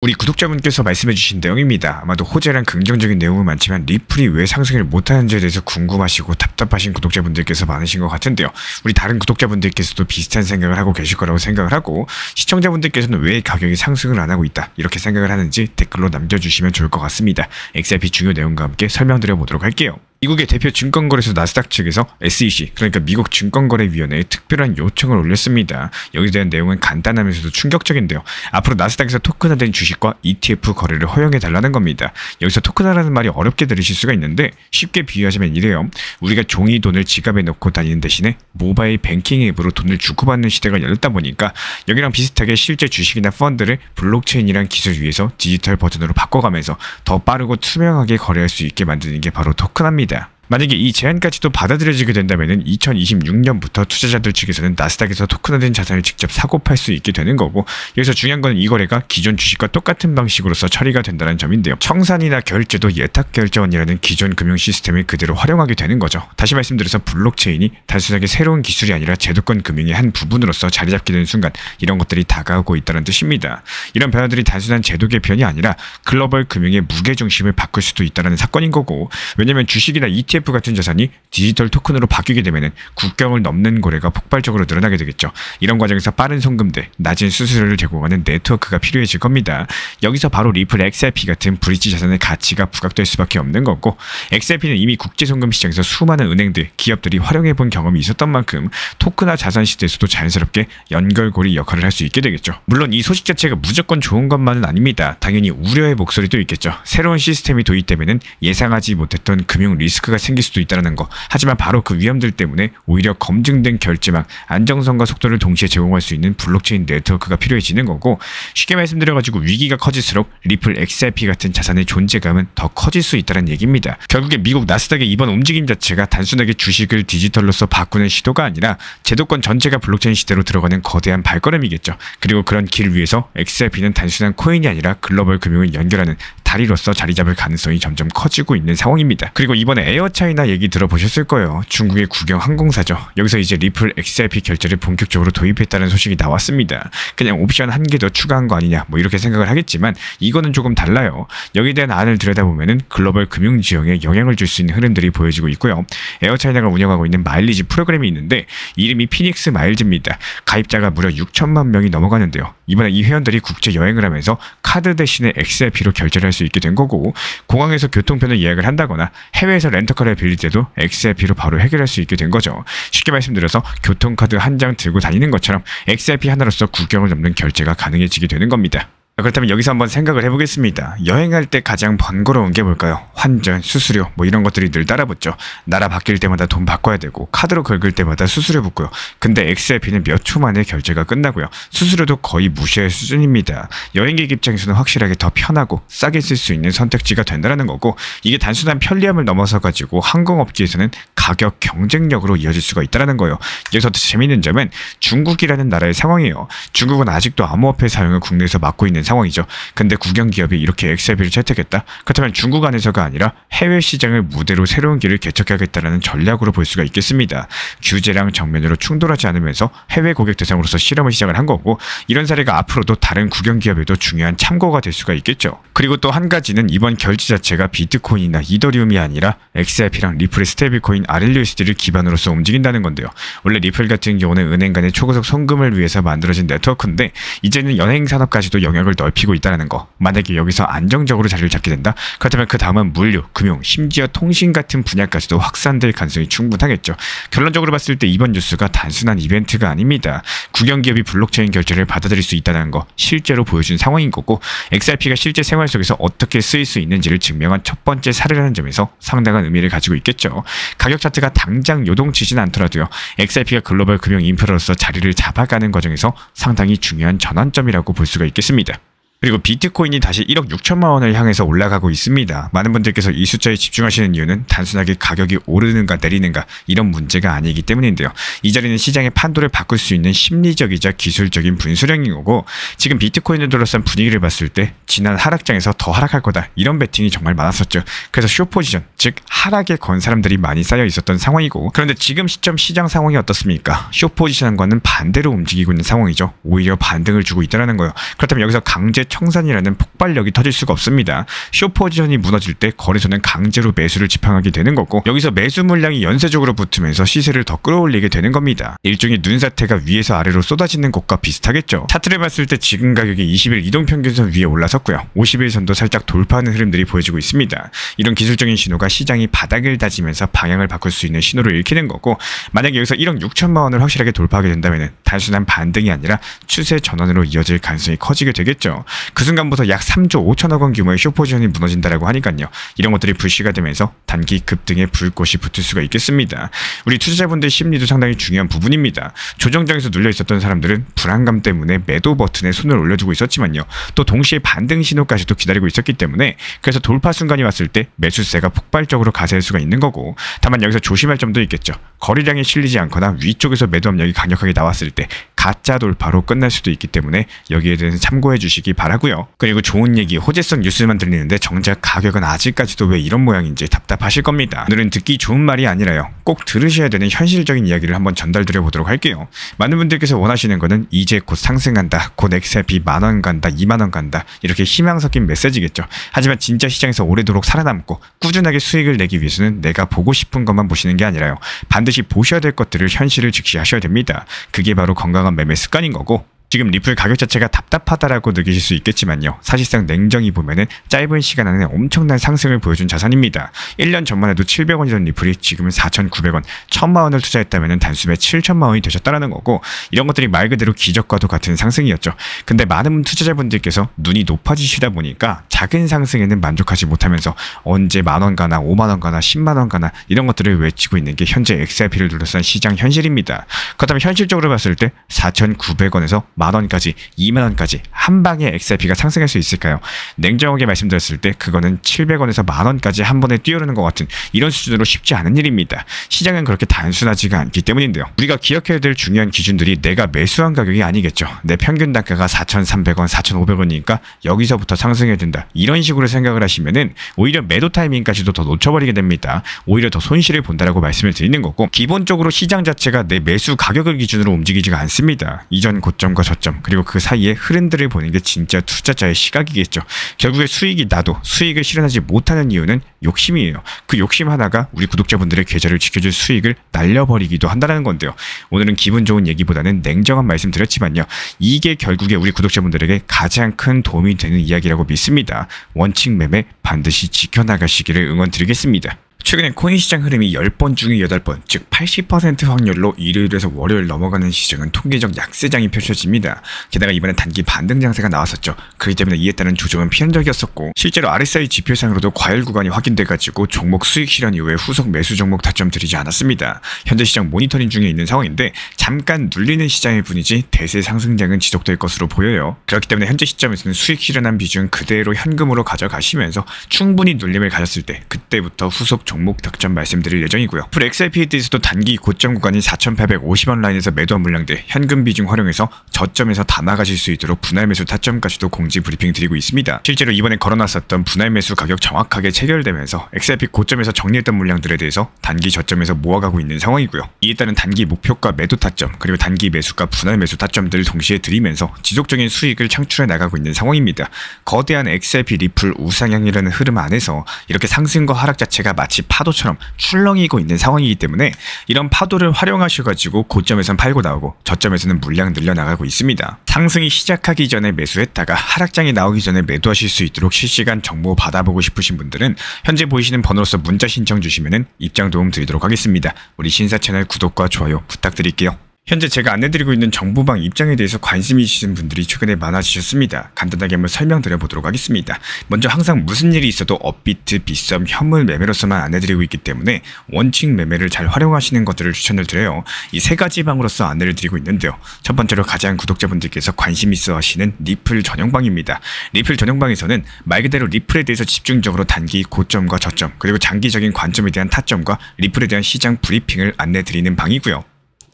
우리 구독자분께서 말씀해주신 내용입니다. 아마도 호재랑 긍정적인 내용은 많지만 리플이 왜 상승을 못하는지에 대해서 궁금하시고 답답하신 구독자분들께서 많으신 것 같은데요. 우리 다른 구독자분들께서도 비슷한 생각을 하고 계실 거라고 생각을 하고, 시청자분들께서는 왜 가격이 상승을 안 하고 있다 이렇게 생각을 하는지 댓글로 남겨주시면 좋을 것 같습니다. XRP 중요 내용과 함께 설명드려 보도록 할게요. 미국의 대표 증권거래소 나스닥 측에서 SEC, 그러니까 미국 증권거래위원회에 특별한 요청을 올렸습니다. 여기에 대한 내용은 간단하면서도 충격적인데요. 앞으로 나스닥에서 토큰화된 주식과 ETF 거래를 허용해달라는 겁니다. 여기서 토큰화라는 말이 어렵게 들으실 수가 있는데 쉽게 비유하자면 이래요. 우리가 종이 돈을 지갑에 넣고 다니는 대신에 모바일 뱅킹 앱으로 돈을 주고받는 시대가 열렸다 보니까 여기랑 비슷하게 실제 주식이나 펀드를 블록체인이란 기술 위에서 디지털 버전으로 바꿔가면서 더 빠르고 투명하게 거래할 수 있게 만드는 게 바로 토큰화입니다. 만약에 이 제안까지도 받아들여지게 된다면 2026년부터 투자자들 측에서는 나스닥에서 토큰화된 자산을 직접 사고 팔 수 있게 되는 거고, 여기서 중요한 건 이 거래가 기존 주식과 똑같은 방식으로서 처리가 된다는 점인데요. 청산이나 결제도 예탁결제원이라는 기존 금융 시스템을 그대로 활용하게 되는 거죠. 다시 말씀드려서 블록체인이 단순하게 새로운 기술이 아니라 제도권 금융의 한 부분으로서 자리 잡게 되는 순간 이런 것들이 다가오고 있다는 뜻입니다. 이런 변화들이 단순한 제도 개편이 아니라 글로벌 금융의 무게중심을 바꿀 수도 있다는 사건인 거고, 왜냐면 주식이나 ETF 같은 자산이 디지털 토큰으로 바뀌게 되면 국경을 넘는 거래가 폭발적으로 늘어나게 되겠죠. 이런 과정에서 빠른 송금대, 낮은 수수료를 제공하는 네트워크가 필요해질 겁니다. 여기서 바로 리플 XRP 같은 브릿지 자산의 가치가 부각될 수밖에 없는 거고, XRP는 이미 국제 송금 시장에서 수많은 은행들, 기업들이 활용해본 경험이 있었던 만큼 토큰화 자산 시대에서도 자연스럽게 연결고리 역할을 할 수 있게 되겠죠. 물론 이 소식 자체가 무조건 좋은 것만은 아닙니다. 당연히 우려의 목소리도 있겠죠. 새로운 시스템이 도입되면 예상하지 못했던 금융 리스크가 생길 수도 있다는 거. 하지만 바로 그 위험들 때문에 오히려 검증된 결제망, 안정성과 속도를 동시에 제공할 수 있는 블록체인 네트워크가 필요해지는 거고, 쉽게 말씀드려가지고 위기가 커질수록 리플 XRP 같은 자산의 존재감은 더 커질 수 있다는 얘기입니다. 결국에 미국 나스닥의 이번 움직임 자체가 단순하게 주식을 디지털로서 바꾸는 시도가 아니라 제도권 전체가 블록체인 시대로 들어가는 거대한 발걸음이겠죠. 그리고 그런 길 위에서 XRP는 단순한 코인이 아니라 글로벌 금융을 연결하는 다리로서 자리 잡을 가능성이 점점 커지고 있는 상황입니다. 그리고 이번에 에어차이나 얘기 들어보셨을 거예요. 중국의 국영 항공사죠. 여기서 이제 리플 XRP 결제를 본격적으로 도입했다는 소식이 나왔습니다. 그냥 옵션 한 개 더 추가한 거 아니냐 뭐 이렇게 생각을 하겠지만 이거는 조금 달라요. 여기에 대한 안을 들여다보면 글로벌 금융 지형에 영향을 줄 수 있는 흐름들이 보여지고 있고요. 에어차이나가 운영하고 있는 마일리지 프로그램이 있는데 이름이 피닉스 마일즈입니다. 가입자가 무려 6천만 명이 넘어가는데요. 이번에 이 회원들이 국제 여행을 하면서 카드 대신에 XRP로 결제를 할 수 있게 된 거고, 공항에서 교통편을 예약을 한다거나 해외에서 렌터카를 빌릴 때도 XRP로 바로 해결할 수 있게 된 거죠. 쉽게 말씀드려서 교통카드 한 장 들고 다니는 것처럼 XRP 하나로서 국경을 넘는 결제가 가능해지게 되는 겁니다. 그렇다면 여기서 한번 생각을 해보겠습니다. 여행할 때 가장 번거로운 게 뭘까요? 환전, 수수료 뭐 이런 것들이 늘 따라붙죠. 나라 바뀔 때마다 돈 바꿔야 되고 카드로 긁을 때마다 수수료 붙고요. 근데 XRP는 몇 초 만에 결제가 끝나고요. 수수료도 거의 무시할 수준입니다. 여행객 입장에서는 확실하게 더 편하고 싸게 쓸 수 있는 선택지가 된다는 거고, 이게 단순한 편리함을 넘어서 가지고 항공업계에서는 가격 경쟁력으로 이어질 수가 있다는 거예요. 여기서 더 재밌는 점은 중국이라는 나라의 상황이에요. 중국은 아직도 암호화폐 사용을 국내에서 막고 있는 상황이죠. 근데 국영 기업이 이렇게 XRP를 채택했다? 그렇다면 중국 안에서가 아니라 해외 시장을 무대로 새로운 길을 개척하겠다는 전략으로 볼 수가 있겠습니다. 규제랑 정면으로 충돌하지 않으면서 해외 고객 대상으로서 실험을 시작을 한 거고, 이런 사례가 앞으로도 다른 국영 기업에도 중요한 참고가 될 수가 있겠죠. 그리고 또 한 가지는 이번 결제 자체가 비트코인이나 이더리움이 아니라 XRP랑 리플의 스테이블코인 RLUSD를 기반으로서 움직인다는 건데요. 원래 리플 같은 경우는 은행 간의 초고속 송금을 위해서 만들어진 네트워크인데 이제는 연행 산업까지도 영역을 넓히고 있다는 거. 만약에 여기서 안정적으로 자리를 잡게 된다? 그렇다면 그 다음은 물류, 금융, 심지어 통신 같은 분야까지도 확산될 가능성이 충분하겠죠. 결론적으로 봤을 때 이번 뉴스가 단순한 이벤트가 아닙니다. 국영기업이 블록체인 결제를 받아들일 수 있다는 거 실제로 보여준 상황인 거고, XRP가 실제 생활 속에서 어떻게 쓰일 수 있는지를 증명한 첫 번째 사례라는 점에서 상당한 의미를 가지고 있겠죠. 가격 차트가 당장 요동치진 않더라도요. XRP가 글로벌 금융 인프라로서 자리를 잡아가는 과정에서 상당히 중요한 전환점이라고 볼 수가 있겠습니다. 그리고 비트코인이 다시 1억 6천만 원을 향해서 올라가고 있습니다. 많은 분들께서 이 숫자에 집중하시는 이유는 단순하게 가격이 오르는가 내리는가 이런 문제가 아니기 때문인데요. 이 자리는 시장의 판도를 바꿀 수 있는 심리적이자 기술적인 분수령인 거고, 지금 비트코인을 둘러싼 분위기를 봤을 때 지난 하락장에서 더 하락할 거다 이런 베팅이 정말 많았었죠. 그래서 숏포지션, 즉 하락에 건 사람들이 많이 쌓여 있었던 상황이고, 그런데 지금 시점 시장 상황이 어떻습니까? 숏포지션과는 반대로 움직이고 있는 상황이죠. 오히려 반등을 주고 있다는 거예요. 그렇다면 여기서 강제 청산이라는 폭발력이 터질 수가 없습니다. 숏 포지션이 무너질 때 거래소는 강제로 매수를 지팡하게 되는 거고 여기서 매수 물량이 연쇄적으로 붙으면서 시세를 더 끌어올리게 되는 겁니다. 일종의 눈사태가 위에서 아래로 쏟아지는 것과 비슷하겠죠. 차트를 봤을 때 지금 가격이 20일 이동평균선 위에 올라섰고요. 50일선도 살짝 돌파하는 흐름들이 보여지고 있습니다. 이런 기술적인 신호가 시장이 바닥을 다지면서 방향을 바꿀 수 있는 신호를 읽히는 거고 만약에 여기서 1억 6천만 원을 확실하게 돌파하게 된다면 단순한 반등이 아니라 추세 전환으로 이어질 가능성이 커지게 되겠죠. 그 순간부터 약 3조 5천억 원 규모의 숏포지션이 무너진다라고 하니까요. 이런 것들이 불씨가 되면서 단기 급등의 불꽃이 붙을 수가 있겠습니다. 우리 투자자분들 심리도 상당히 중요한 부분입니다. 조정장에서 눌려 있었던 사람들은 불안감 때문에 매도 버튼에 손을 올려두고 있었지만요. 또 동시에 반등 신호까지도 기다리고 있었기 때문에 그래서 돌파 순간이 왔을 때 매수세가 폭발적으로 가세할 수가 있는 거고 다만 여기서 조심할 점도 있겠죠. 거래량이 실리지 않거나 위쪽에서 매도 압력이 강력하게 나왔을 때 가짜 돌파로 끝날 수도 있기 때문에 여기에 대해서 참고해 주시기 바라고요. 그리고 좋은 얘기, 호재성 뉴스만 들리는데 정작 가격은 아직까지도 왜 이런 모양인지 답답하실 겁니다. 오늘은 듣기 좋은 말이 아니라요. 꼭 들으셔야 되는 현실적인 이야기를 한번 전달드려 보도록 할게요. 많은 분들께서 원하시는 거는 이제 곧 상승한다, 곧 XRP 10,000원 간다, 20,000원 간다 이렇게 희망 섞인 메시지겠죠. 하지만 진짜 시장에서 오래도록 살아남고 꾸준하게 수익을 내기 위해서는 내가 보고 싶은 것만 보시는 게 아니라요. 반드시 보셔야 될 것들을 현실을 직시하셔야 됩니다. 그게 바로 건강한 매매 습관인 거고 지금 리플 가격 자체가 답답하다라고 느끼실 수 있겠지만요. 사실상 냉정히 보면은 짧은 시간 안에 엄청난 상승을 보여준 자산입니다. 1년 전만 해도 700원이던 리플이 지금은 4,900원, 1,000만 원을 투자했다면 단숨에 7천만 원이 되셨다라는 거고 이런 것들이 말 그대로 기적과도 같은 상승이었죠. 근데 많은 투자자분들께서 눈이 높아지시다 보니까 작은 상승에는 만족하지 못하면서 언제 10,000원 가나 50,000원 가나 10만 원 가나 이런 것들을 외치고 있는 게 현재 XRP를 둘러싼 시장 현실입니다. 그렇다면 현실적으로 봤을 때 4,900원에서 10,000원까지 20,000원까지 한 방에 XRP가 상승할 수 있을까요? 냉정하게 말씀드렸을 때 그거는 700원에서 10,000원까지 한 번에 뛰어오르는 것 같은 이런 수준으로 쉽지 않은 일입니다. 시장은 그렇게 단순하지가 않기 때문인데요. 우리가 기억해야 될 중요한 기준들이 내가 매수한 가격이 아니겠죠. 내 평균 단가가 4,300원, 4,500원이니까 여기서부터 상승해야 된다. 이런 식으로 생각을 하시면은 오히려 매도 타이밍까지도 더 놓쳐버리게 됩니다. 오히려 더 손실을 본다라고 말씀을 드리는 거고 기본적으로 시장 자체가 내 매수 가격을 기준으로 움직이지가 않습니다. 이전 고점과 저점 그리고 그 사이에 흐름들을 보는 게 진짜 투자자의 시각이겠죠. 결국에 수익이 나도 수익을 실현하지 못하는 이유는 욕심이에요. 그 욕심 하나가 우리 구독자분들의 계좌를 지켜줄 수익을 날려버리기도 한다는 건데요. 오늘은 기분 좋은 얘기보다는 냉정한 말씀 드렸지만요. 이게 결국에 우리 구독자분들에게 가장 큰 도움이 되는 이야기라고 믿습니다. 원칙 매매 반드시 지켜나가시기를 응원드리겠습니다. 최근에 코인 시장 흐름이 10번 중에 8번, 즉 80% 확률로 일요일에서 월요일 넘어가는 시장은 통계적 약세장이 펼쳐집니다. 게다가 이번에 단기 반등 장세가 나왔었죠. 그렇기 때문에 이에 따른 조정은 필연적이었었고 실제로 RSI 지표상으로도 과열 구간이 확인돼가지고 종목 수익 실현 이후에 후속 매수 종목 타점 드리지 않았습니다. 현재 시장 모니터링 중에 있는 상황인데 잠깐 눌리는 시장일 뿐이지 대세 상승장은 지속될 것으로 보여요. 그렇기 때문에 현재 시점에서는 수익 실현한 비중 그대로 현금으로 가져가시면서 충분히 눌림을 가졌을 때 그때부터 후속 종목 득점 말씀드릴 예정이고요. 풀 XRP에 대해서도 단기 고점 구간인 4,850원 라인에서 매도한 물량들 현금 비중 활용해서 저점에서 담아가실 수 있도록 분할 매수 타점까지도 공지 브리핑 드리고 있습니다. 실제로 이번에 걸어놨었던 분할 매수 가격 정확하게 체결되면서 XRP 고점에서 정리했던 물량들에 대해서 단기 저점에서 모아가고 있는 상황이고요. 이에 따른 단기 목표가 매도 타점 그리고 단기 매수가 분할 매수 타점들을 동시에 드리면서 지속적인 수익을 창출해 나가고 있는 상황입니다. 거대한 XRP 리플 우상향이라는 흐름 안에서 이렇게 상승과 하락 자체가 마치 파도처럼 출렁이고 있는 상황이기 때문에 이런 파도를 활용하셔가지고 고점에선 팔고 나오고 저점에서는 물량 늘려나가고 있습니다. 상승이 시작하기 전에 매수했다가 하락장이 나오기 전에 매도하실 수 있도록 실시간 정보 받아보고 싶으신 분들은 현재 보이시는 번호로서 문자 신청 주시면 입장 도움 드리도록 하겠습니다. 우리 신사 채널 구독과 좋아요 부탁드릴게요. 현재 제가 안내드리고 있는 정보방 입장에 대해서 관심이 있으신 분들이 최근에 많아지셨습니다. 간단하게 한번 설명드려보도록 하겠습니다. 먼저 항상 무슨 일이 있어도 업비트, 빗썸, 현물 매매로서만 안내드리고 있기 때문에 원칙 매매를 잘 활용하시는 것들을 추천을 드려요. 이 세 가지 방으로서 안내를 드리고 있는데요. 첫 번째로 가장 구독자분들께서 관심 있어 하시는 리플 전용방입니다. 리플 전용방에서는 말 그대로 리플에 대해서 집중적으로 단기 고점과 저점 그리고 장기적인 관점에 대한 타점과 리플에 대한 시장 브리핑을 안내드리는 방이고요.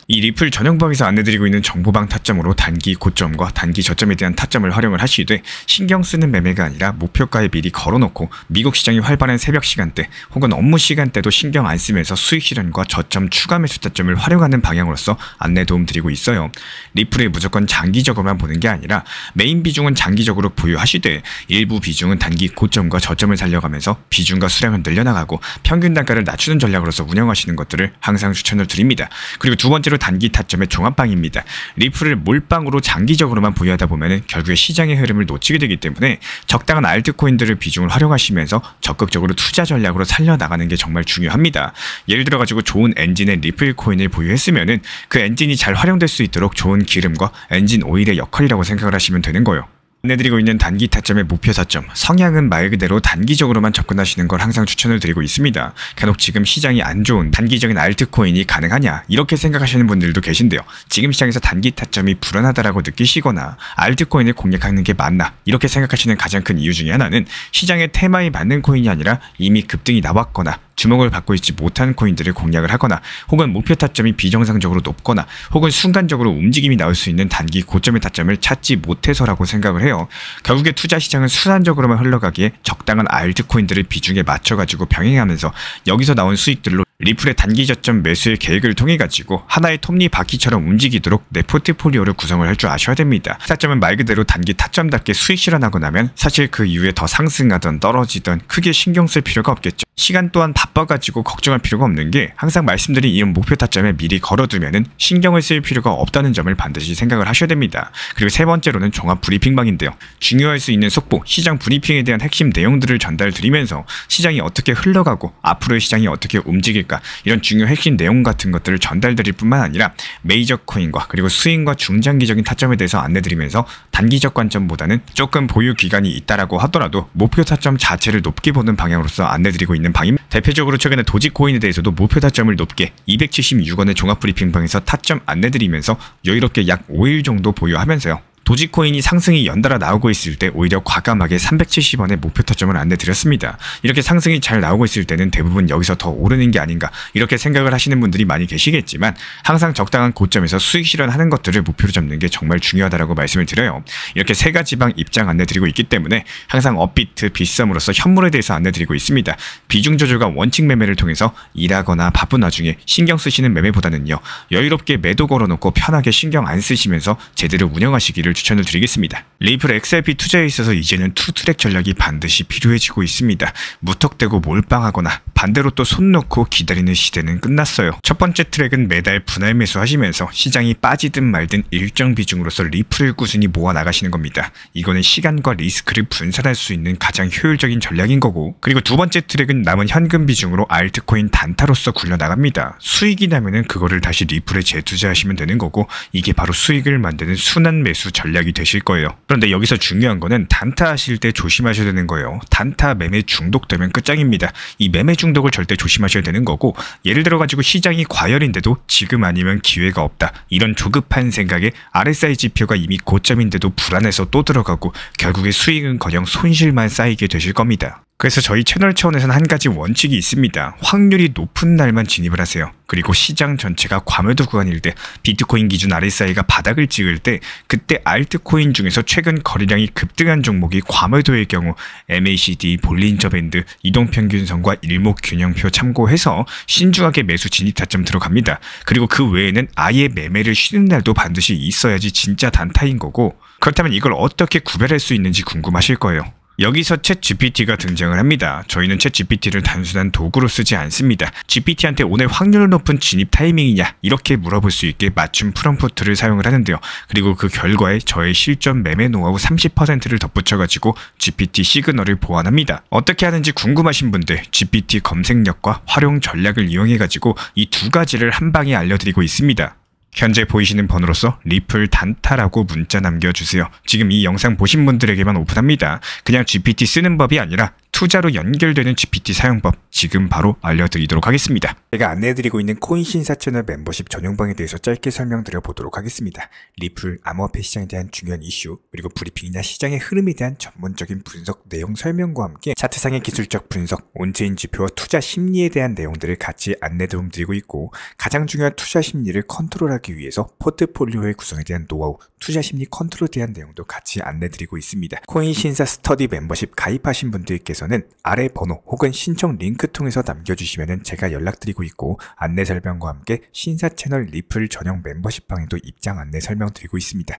이 리플 전용방에서 안내드리고 있는 정보방 타점으로 단기 고점과 단기 저점에 대한 타점을 활용을 하시되 신경 쓰는 매매가 아니라 목표가에 미리 걸어놓고 미국 시장이 활발한 새벽 시간대 혹은 업무 시간대도 신경 안 쓰면서 수익 실현과 저점 추가 매수 타점을 활용하는 방향으로서 안내 도움 드리고 있어요. 리플을 무조건 장기적으로만 보는 게 아니라 메인 비중은 장기적으로 보유하시되 일부 비중은 단기 고점과 저점을 살려가면서 비중과 수량을 늘려나가고 평균 단가를 낮추는 전략으로서 운영하시는 것들을 항상 추천을 드립니다. 그리고 두 번째로 단기 타점의 종합방입니다. 리플을 몰빵으로 장기적으로만 보유하다 보면 결국에 시장의 흐름을 놓치게 되기 때문에 적당한 알트코인들을 비중을 활용하시면서 적극적으로 투자 전략으로 살려나가는 게 정말 중요합니다. 예를 들어 가지고 좋은 엔진의 리플 코인을 보유했으면 그 엔진이 잘 활용될 수 있도록 좋은 기름과 엔진 오일의 역할이라고 생각을 하시면 되는 거예요. 안내드리고 있는 단기 타점의 목표 타점, 성향은 말 그대로 단기적으로만 접근하시는 걸 항상 추천을 드리고 있습니다. 간혹 지금 시장이 안 좋은 단기적인 알트코인이 가능하냐 이렇게 생각하시는 분들도 계신데요. 지금 시장에서 단기 타점이 불안하다라고 느끼시거나 알트코인을 공략하는 게 맞나 이렇게 생각하시는 가장 큰 이유 중에 하나는 시장의 테마에 맞는 코인이 아니라 이미 급등이 나왔거나 주목을 받고 있지 못한 코인들을 공략을 하거나 혹은 목표 타점이 비정상적으로 높거나 혹은 순간적으로 움직임이 나올 수 있는 단기 고점의 타점을 찾지 못해서라고 생각을 해요. 결국에 투자 시장은 순환적으로만 흘러가기에 적당한 알트코인들을 비중에 맞춰가지고 병행하면서 여기서 나온 수익들로 리플의 단기 저점 매수의 계획을 통해 가지고 하나의 톱니바퀴처럼 움직이도록 내 포트폴리오를 구성을 할 줄 아셔야 됩니다. 타점은 말 그대로 단기 타점답게 수익 실현하고 나면 사실 그 이후에 더 상승하던 떨어지던 크게 신경 쓸 필요가 없겠죠. 시간 또한 바빠가지고 걱정할 필요가 없는 게 항상 말씀드린 이런 목표 타점에 미리 걸어두면은 신경을 쓸 필요가 없다는 점을 반드시 생각을 하셔야 됩니다. 그리고 세 번째로는 종합 브리핑방인데요. 중요할 수 있는 속보, 시장 브리핑에 대한 핵심 내용들을 전달드리면서 시장이 어떻게 흘러가고 앞으로의 시장이 어떻게 움직일까 이런 중요 핵심 내용 같은 것들을 전달드릴 뿐만 아니라 메이저 코인과 그리고 스윙과 중장기적인 타점에 대해서 안내드리면서 단기적 관점보다는 조금 보유 기간이 있다라고 하더라도 목표 타점 자체를 높게 보는 방향으로서 안내드리고 있는 방입니다. 대표적으로 최근에 도지코인에 대해서도 목표 타점을 높게 276원의 종합 브리핑방에서 타점 안내드리면서 여유롭게 약 5일 정도 보유하면서요. 도지코인이 상승이 연달아 나오고 있을 때 오히려 과감하게 370원의 목표 타점을 안내드렸습니다. 이렇게 상승이 잘 나오고 있을 때는 대부분 여기서 더 오르는 게 아닌가 이렇게 생각을 하시는 분들이 많이 계시겠지만 항상 적당한 고점에서 수익 실현하는 것들을 목표로 잡는 게 정말 중요하다고 말씀을 드려요. 이렇게 세 가지 방 입장 안내드리고 있기 때문에 항상 업비트, 빗썸으로서 현물에 대해서 안내드리고 있습니다. 비중 조절과 원칙 매매를 통해서 일하거나 바쁜 와중에 신경 쓰시는 매매보다는요. 여유롭게 매도 걸어놓고 편하게 신경 안 쓰시면서 제대로 운영하시기를 추천을 드리겠습니다. 리플 XRP 투자에 있어서 이제는 투트랙 전략이 반드시 필요해지고 있습니다. 무턱대고 몰빵하거나 반대로 또 손 놓고 기다리는 시대는 끝났어요. 첫 번째 트랙은 매달 분할 매수하시면서 시장이 빠지든 말든 일정 비중으로서 리플을 꾸준히 모아 나가시는 겁니다. 이거는 시간과 리스크를 분산할 수 있는 가장 효율적인 전략인 거고, 그리고 두 번째 트랙은 남은 현금 비중으로 알트코인 단타로서 굴려나갑니다. 수익이 나면은 그거를 다시 리플에 재투자하시면 되는 거고, 이게 바로 수익을 만드는 순환 매수 전략이 되실 거예요. 그런데 여기서 중요한 거는 단타 하실 때 조심하셔야 되는 거예요. 단타 매매 중독되면 끝장입니다. 이 매매 중독을 절대 조심하셔야 되는 거고, 예를 들어 가지고 시장이 과열인데도 지금 아니면 기회가 없다, 이런 조급한 생각에 RSI 지표가 이미 고점인데도 불안해서 또 들어가고 결국에 수익은커녕 손실만 쌓이게 되실 겁니다. 그래서 저희 채널 차원에서는 한 가지 원칙이 있습니다. 확률이 높은 날만 진입을 하세요. 그리고 시장 전체가 과매도 구간일 때, 비트코인 기준 RSI가 바닥을 찍을 때, 그때 알트코인 중에서 최근 거래량이 급등한 종목이 과매도의 경우 MACD, 볼린저 밴드, 이동평균선과 일목균형표 참고해서 신중하게 매수 진입 타점 들어갑니다. 그리고 그 외에는 아예 매매를 쉬는 날도 반드시 있어야지 진짜 단타인 거고, 그렇다면 이걸 어떻게 구별할 수 있는지 궁금하실 거예요. 여기서 챗 GPT가 등장을 합니다. 저희는 챗 GPT를 단순한 도구로 쓰지 않습니다. GPT한테 오늘 확률 높은 진입 타이밍이냐 이렇게 물어볼 수 있게 맞춤 프롬프트를 사용을 하는데요. 그리고 그 결과에 저의 실전 매매 노하우 30%를 덧붙여가지고 GPT 시그널을 보완합니다. 어떻게 하는지 궁금하신 분들 GPT 검색력과 활용 전략을 이용해가지고 이 두 가지를 한 방에 알려드리고 있습니다. 현재 보이시는 번호로서 리플 단타라고 문자 남겨주세요. 지금 이 영상 보신 분들에게만 오픈합니다. 그냥 GPT 쓰는 법이 아니라 투자로 연결되는 GPT 사용법 지금 바로 알려드리도록 하겠습니다. 제가 안내해드리고 있는 코인 신사 채널 멤버십 전용방에 대해서 짧게 설명드려 보도록 하겠습니다. 리플, 암호화폐 시장에 대한 중요한 이슈, 그리고 브리핑이나 시장의 흐름에 대한 전문적인 분석 내용 설명과 함께 차트상의 기술적 분석, 온체인 지표와 투자 심리에 대한 내용들을 같이 안내 도움드리고 있고, 가장 중요한 투자 심리를 컨트롤하기 위해서 포트폴리오의 구성에 대한 노하우, 투자 심리 컨트롤에 대한 내용도 같이 안내드리고 있습니다. 코인 신사 스터디 멤버십 가입하신 분들께서는 아래 번호 혹은 신청 링크 통해서 남겨주시면 제가 연락드리고 있고, 안내 설명과 함께 신사 채널 리플 전용 멤버십 방에도 입장 안내 설명드리고 있습니다.